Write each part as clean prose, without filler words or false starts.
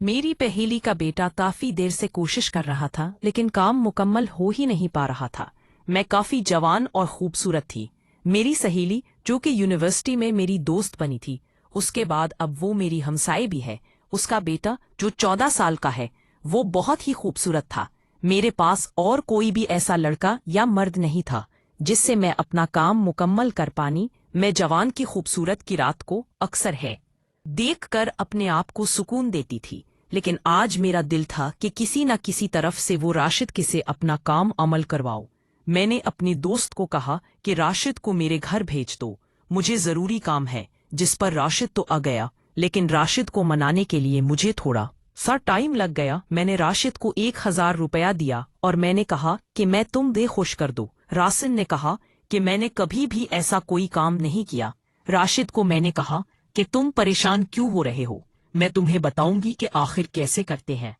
मेरी पहेली का बेटा काफी देर से कोशिश कर रहा था, लेकिन काम मुकम्मल हो ही नहीं पा रहा था। मैं काफी जवान और खूबसूरत थी। मेरी सहेली, जो कि यूनिवर्सिटी में मेरी दोस्त बनी थी, उसके बाद अब वो मेरी हमसाए भी है। उसका बेटा, जो 14 साल का है, वो बहुत ही खूबसूरत था। मेरे पास और कोई भी ऐसा लड़का या मर्द नहीं था जिससे मैं अपना काम मुकम्मल कर पानी। मैं जवान की खूबसूरत की रात को अक्सर है देखकर अपने आप को सुकून देती थी, लेकिन आज मेरा दिल था कि किसी न किसी तरफ से वो राशिद के से अपना काम अमल करवाओ। मैंने अपनी दोस्त को कहा कि राशिद को मेरे घर भेज दो, मुझे जरूरी काम है। जिस पर राशिद तो आ गया, लेकिन राशिद को मनाने के लिए मुझे थोड़ा सा टाइम लग गया। मैंने राशिद को 1000 रुपया दिया और मैंने कहा कि मैं तुम दे खुश कर दो। राशिद ने कहा कि मैंने कभी भी ऐसा कोई काम नहीं किया। राशिद को मैंने कहा कि तुम परेशान क्यों हो रहे हो, मैं तुम्हें बताऊंगी कि आखिर कैसे करते हैं।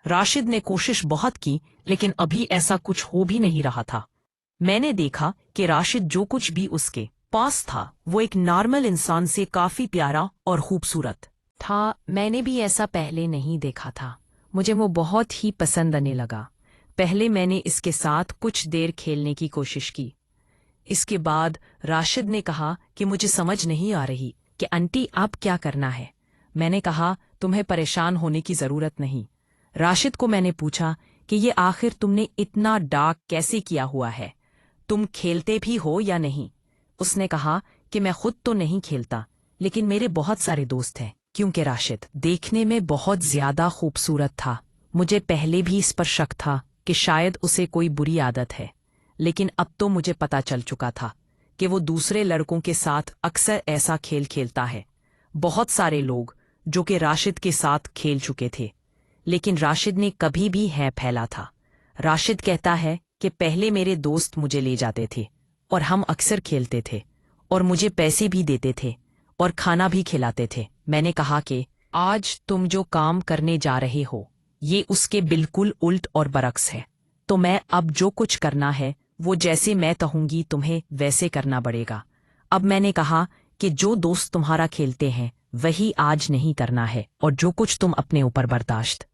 राशिद ने कोशिश बहुत की, लेकिन अभी ऐसा कुछ हो भी नहीं रहा था। मैंने देखा कि राशिद, जो कुछ भी उसके पास था, वो एक नॉर्मल इंसान से काफी प्यारा और खूबसूरत था। मैंने भी ऐसा पहले नहीं देखा था। मुझे वो बहुत ही पसंद आने लगा। पहले मैंने इसके साथ कुछ देर खेलने की कोशिश की। इसके बाद राशिद ने कहा कि मुझे समझ नहीं आ रही कि आंटी अब क्या करना है। मैंने कहा, तुम्हें परेशान होने की जरूरत नहीं। राशिद को मैंने पूछा कि ये आखिर तुमने इतना डार्क कैसे किया हुआ है, तुम खेलते भी हो या नहीं। उसने कहा कि मैं खुद तो नहीं खेलता, लेकिन मेरे बहुत सारे दोस्त हैं। क्योंकि राशिद देखने में बहुत ज्यादा खूबसूरत था, मुझे पहले भी इस पर शक था कि शायद उसे कोई बुरी आदत है, लेकिन अब तो मुझे पता चल चुका था कि वो दूसरे लड़कों के साथ अक्सर ऐसा खेल खेलता है। बहुत सारे लोग जो कि राशिद के साथ खेल चुके थे, लेकिन राशिद ने कभी भी है फैला था। राशिद कहता है कि पहले मेरे दोस्त मुझे ले जाते थे और हम अक्सर खेलते थे और मुझे पैसे भी देते थे और खाना भी खिलाते थे। मैंने कहा कि आज तुम जो काम करने जा रहे हो, ये उसके बिल्कुल उल्ट और बरक्स है। तो मैं अब जो कुछ करना है, वो जैसे मैं कहूंगी तुम्हें वैसे करना पड़ेगा। अब मैंने कहा कि जो दोस्त तुम्हारा खेलते हैं वही आज नहीं करना है, और जो कुछ तुम अपने ऊपर बर्दाश्त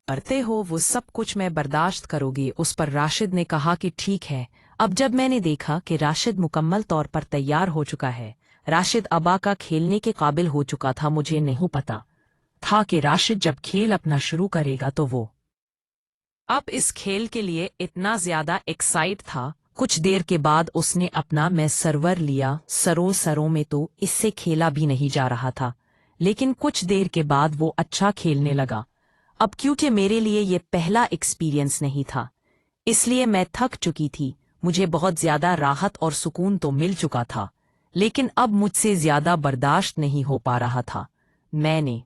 करते हो वो सब कुछ मैं बर्दाश्त करोगी। उस पर राशिद ने कहा कि ठीक है। अब जब मैंने देखा कि राशिद मुकम्मल तौर पर तैयार हो चुका है, राशिद अबा का खेलने के काबिल हो चुका था, मुझे नहीं पता था कि राशिद जब खेल अपना शुरू करेगा तो वो अब इस खेल के लिए इतना ज्यादा एक्साइट था। कुछ देर के बाद उसने अपना मैं सर्वर लिया। सरों में तो इससे खेला भी नहीं जा रहा था, लेकिन कुछ देर के बाद वो अच्छा खेलने लगा। अब क्योंकि मेरे लिए ये पहला एक्सपीरियंस नहीं था, इसलिए मैं थक चुकी थी। मुझे बहुत ज्यादा राहत और सुकून तो मिल चुका था, लेकिन अब मुझसे ज्यादा बर्दाश्त नहीं हो पा रहा था। मैंने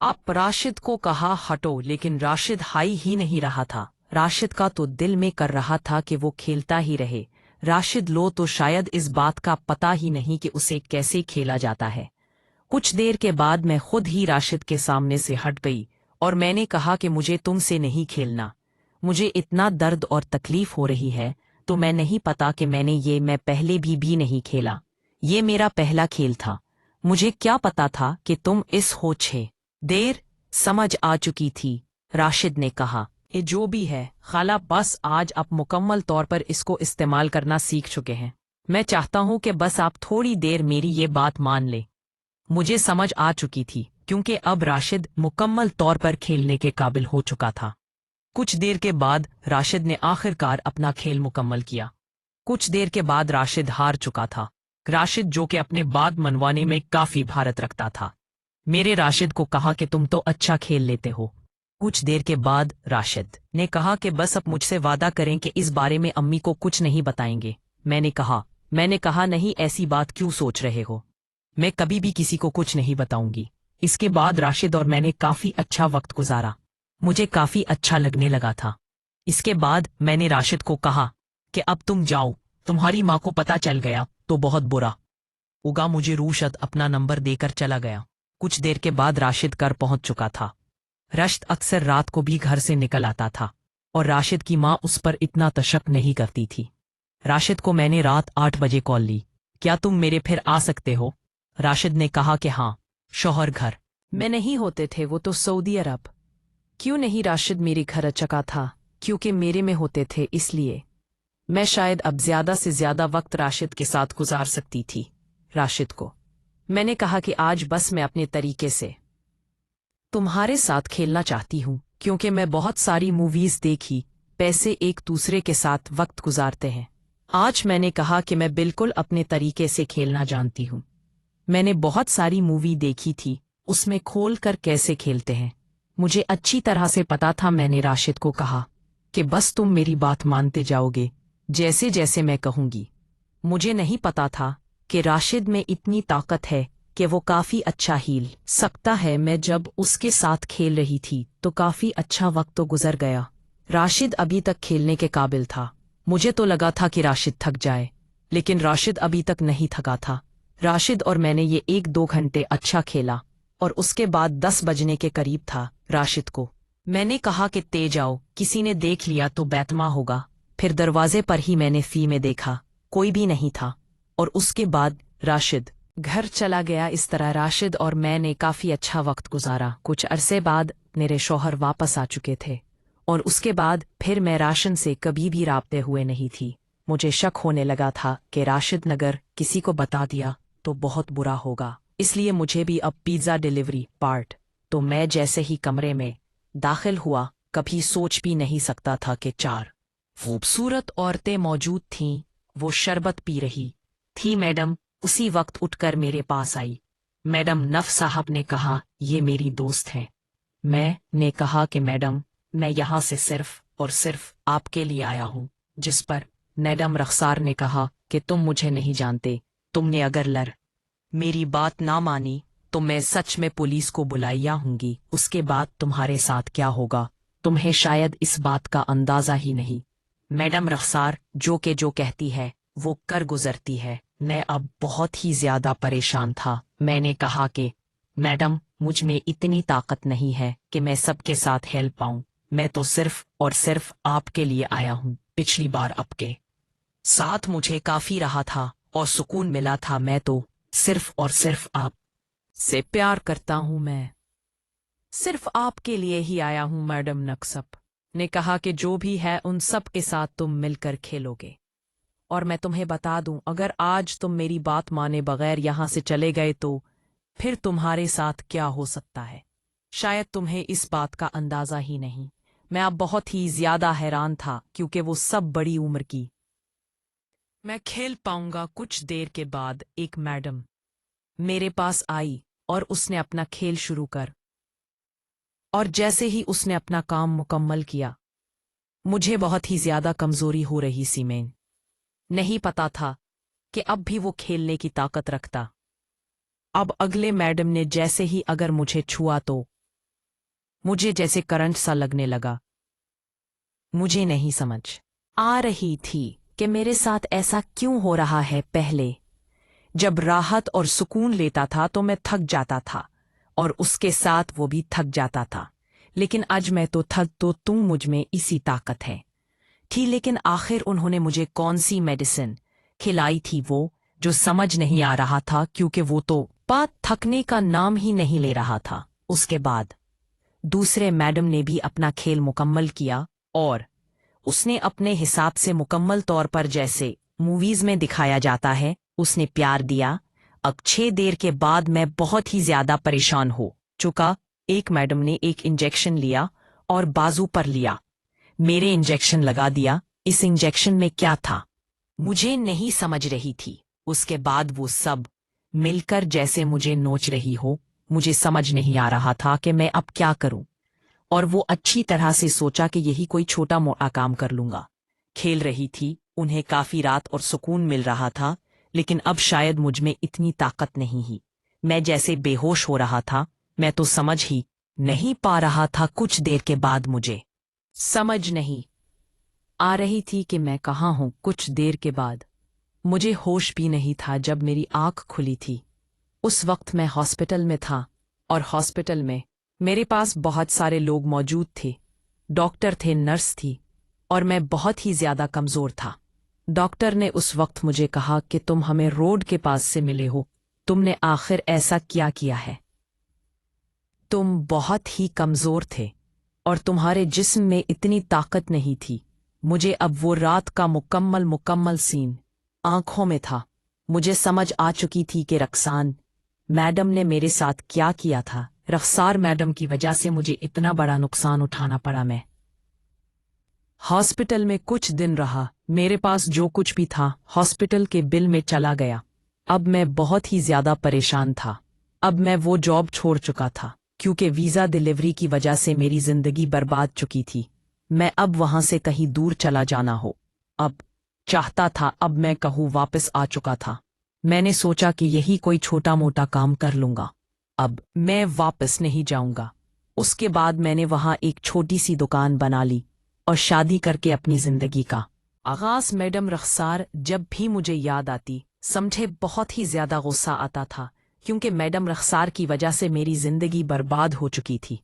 अब राशिद को कहा हटो, लेकिन राशिद हाई ही नहीं रहा था। राशिद का तो दिल में कर रहा था कि वो खेलता ही रहे। राशिद लो तो शायद इस बात का पता ही नहीं कि उसे कैसे खेला जाता है। कुछ देर के बाद मैं खुद ही राशिद के सामने से हट गई और मैंने कहा कि मुझे तुमसे नहीं खेलना। मुझे इतना दर्द और तकलीफ हो रही है, तो मैं नहीं पता कि मैं पहले भी नहीं खेला। ये मेरा पहला खेल था। मुझे क्या पता था कि तुम इस हो छे देर समझ आ चुकी थी। राशिद ने कहा, ये जो भी है खाला, बस आज आप मुकम्मल तौर पर इसको इस्तेमाल करना सीख चुके हैं। मैं चाहता हूँ कि बस आप थोड़ी देर मेरी ये बात मान ले। मुझे समझ आ चुकी थी, क्योंकि अब राशिद मुकम्मल तौर पर खेलने के काबिल हो चुका था। कुछ देर के बाद राशिद ने आखिरकार अपना खेल मुकम्मल किया। कुछ देर के बाद राशिद हार चुका था। राशिद, जो कि अपने बात मनवाने में काफी भारत रखता था, मेरे राशिद को कहा कि तुम तो अच्छा खेल लेते हो। कुछ देर के बाद राशिद ने कहा कि बस अब मुझसे वादा करें कि इस बारे में अम्मी को कुछ नहीं बताएंगे। मैंने कहा नहीं, ऐसी बात क्यों सोच रहे हो, मैं कभी भी किसी को कुछ नहीं बताऊंगी। इसके बाद राशिद और मैंने काफी अच्छा वक्त गुजारा। मुझे काफी अच्छा लगने लगा था। इसके बाद मैंने राशिद को कहा कि अब तुम जाओ, तुम्हारी माँ को पता चल गया तो बहुत बुरा होगा। मुझे राशिद अपना नंबर देकर चला गया। कुछ देर के बाद राशिद घर पहुंच चुका था। राशिद अक्सर रात को भी घर से निकल आता था और राशिद की माँ उस पर इतना तशक नहीं करती थी। राशिद को मैंने रात 8 बजे कॉल ली, क्या तुम मेरे फिर आ सकते हो? राशिद ने कहा कि हाँ। शौहर घर मैं नहीं होते थे वो तो सऊदी अरब। क्यों नहीं राशिद मेरे घर आ चुका था, क्योंकि मेरे में होते थे इसलिए। मैं शायद अब ज्यादा से ज्यादा वक्त राशिद के साथ गुजार सकती थी। राशिद को मैंने कहा कि आज बस मैं अपने तरीके से तुम्हारे साथ खेलना चाहती हूँ, क्योंकि मैं बहुत सारी मूवीज देखी, पैसे एक दूसरे के साथ वक्त गुजारते हैं। आज मैंने कहा कि मैं बिल्कुल अपने तरीके से खेलना जानती हूँ। मैंने बहुत सारी मूवी देखी थी, उसमें खोल कर कैसे खेलते हैं मुझे अच्छी तरह से पता था। मैंने राशिद को कहा कि बस तुम मेरी बात मानते जाओगे जैसे जैसे मैं कहूंगी। मुझे नहीं पता था कि राशिद में इतनी ताकत है कि वो काफी अच्छा हील सकता है। मैं जब उसके साथ खेल रही थी तो काफी अच्छा वक्त तो गुजर गया। राशिद अभी तक खेलने के काबिल था। मुझे तो लगा था कि राशिद थक जाए, लेकिन राशिद अभी तक नहीं थका था। राशिद और मैंने ये 1-2 घंटे अच्छा खेला और उसके बाद 10 बजने के करीब था। राशिद को मैंने कहा कि तेज आओ, किसी ने देख लिया तो बैतमा होगा। फिर दरवाजे पर ही मैंने फी में देखा, कोई भी नहीं था, और उसके बाद राशिद घर चला गया। इस तरह राशिद और मैंने काफी अच्छा वक्त गुजारा। कुछ अरसे बाद मेरे शौहर वापस आ चुके थे और उसके बाद फिर मैं राशन से कभी भी राब्ते हुए नहीं थी। मुझे शक होने लगा था कि राशिद नगर किसी को बता दिया तो बहुत बुरा होगा, इसलिए मुझे भी अब पिज्जा डिलीवरी पार्ट। तो मैं जैसे ही कमरे में दाखिल हुआ, कभी सोच भी नहीं सकता था कि 4 खूबसूरत औरतें मौजूद थीं। वो शरबत पी रही थी। मैडम उसी वक्त उठकर मेरे पास आई। मैडम नफ साहब ने कहा, ये मेरी दोस्त है। मैंने कहा कि मैडम मैं यहाँ से सिर्फ और सिर्फ आपके लिए आया हूँ। जिस पर मैडम रखसार ने कहा कि तुम मुझे नहीं जानते, तुमने अगर मेरी बात ना मानी तो मैं सच में पुलिस को बुलाया हूँगी। उसके बाद तुम्हारे साथ क्या होगा तुम्हें शायद इस बात का अंदाजा ही नहीं। मैडम रखसार जो कहती है वो कर गुजरती है। मैं अब बहुत ही ज्यादा परेशान था। मैंने कहा कि मैडम मुझ में इतनी ताकत नहीं है कि मैं सबके साथ हेल्प पाऊं। मैं तो सिर्फ और सिर्फ आपके लिए आया हूं। पिछली बार आपके साथ मुझे काफी रहा था और सुकून मिला था। मैं तो सिर्फ और सिर्फ आप से प्यार करता हूं। मैं सिर्फ आपके लिए ही आया हूं। मैडम नक्सप ने कहा कि जो भी है उन सब के साथ तुम मिलकर खेलोगे। और मैं तुम्हें बता दूं, अगर आज तुम मेरी बात माने बगैर यहां से चले गए तो फिर तुम्हारे साथ क्या हो सकता है शायद तुम्हें इस बात का अंदाजा ही नहीं। मैं अब बहुत ही ज्यादा हैरान था, क्योंकि वो सब बड़ी उम्र की मैं खेल पाऊंगा। कुछ देर के बाद एक मैडम मेरे पास आई और उसने अपना खेल शुरू कर, और जैसे ही उसने अपना काम मुकम्मल किया मुझे बहुत ही ज्यादा कमजोरी हो रही सी। मैं नहीं पता था कि अब भी वो खेलने की ताकत रखता। अब अगले मैडम ने जैसे ही अगर मुझे छुआ तो मुझे जैसे करंट सा लगने लगा। मुझे नहीं समझ आ रही थी कि मेरे साथ ऐसा क्यों हो रहा है। पहले जब राहत और सुकून लेता था तो मैं थक जाता था और उसके साथ वो भी थक जाता था, लेकिन आज मैं तो थक तो तुम मुझ में इसी ताकत है थी। लेकिन आखिर उन्होंने मुझे कौन सी मेडिसिन खिलाई थी वो जो समझ नहीं आ रहा था, क्योंकि वो तो बात थकने का नाम ही नहीं ले रहा था। उसके बाद दूसरे मैडम ने भी अपना खेल मुकम्मल किया और उसने अपने हिसाब से मुकम्मल तौर पर जैसे मूवीज में दिखाया जाता है उसने प्यार दिया। अब 6 देर के बाद मैं बहुत ही ज्यादा परेशान हो चुका। एक मैडम ने एक इंजेक्शन लिया और बाजू पर लिया, मेरे इंजेक्शन लगा दिया। इस इंजेक्शन में क्या था मुझे नहीं समझ रही थी। उसके बाद वो सब मिलकर जैसे मुझे नोच रही हो। मुझे समझ नहीं आ रहा था कि मैं अब क्या करूं, और वो अच्छी तरह से सोचा कि यही कोई छोटा मोटा काम कर लूंगा। खेल रही थी, उन्हें काफी रात और सुकून मिल रहा था, लेकिन अब शायद मुझ में इतनी ताकत नहीं ही। मैं जैसे बेहोश हो रहा था। मैं तो समझ ही नहीं पा रहा था। कुछ देर के बाद मुझे समझ नहीं आ रही थी कि मैं कहाँ हूं। कुछ देर के बाद मुझे होश भी नहीं था जब मेरी आंख खुली थी। उस वक्त मैं हॉस्पिटल में था और हॉस्पिटल में मेरे पास बहुत सारे लोग मौजूद थे। डॉक्टर थे, नर्स थी, और मैं बहुत ही ज्यादा कमजोर था। डॉक्टर ने उस वक्त मुझे कहा कि तुम हमें रोड के पास से मिले हो, तुमने आखिर ऐसा क्या किया है। तुम बहुत ही कमजोर थे और तुम्हारे जिस्म में इतनी ताकत नहीं थी। मुझे अब वो रात का मुकम्मल सीन आंखों में था। मुझे समझ आ चुकी थी कि रक्सान मैडम ने मेरे साथ क्या किया था। रफ्सार मैडम की वजह से मुझे इतना बड़ा नुकसान उठाना पड़ा। मैं हॉस्पिटल में कुछ दिन रहा। मेरे पास जो कुछ भी था हॉस्पिटल के बिल में चला गया। अब मैं बहुत ही ज्यादा परेशान था। अब मैं वो जॉब छोड़ चुका था क्योंकि वीजा डिलीवरी की वजह से मेरी जिंदगी बर्बाद चुकी थी। मैं अब वहां से कहीं दूर चला जाना हो अब चाहता था। अब मैं कहूँ वापस आ चुका था। मैंने सोचा कि यही कोई छोटा मोटा काम कर लूंगा। अब मैं वापस नहीं जाऊंगा। उसके बाद मैंने वहां एक छोटी सी दुकान बना ली और शादी करके अपनी जिंदगी का आगाज। मैडम रख्सार जब भी मुझे याद आती समझे बहुत ही ज्यादा गुस्सा आता था क्योंकि मैडम रख्सार की वजह से मेरी जिंदगी बर्बाद हो चुकी थी।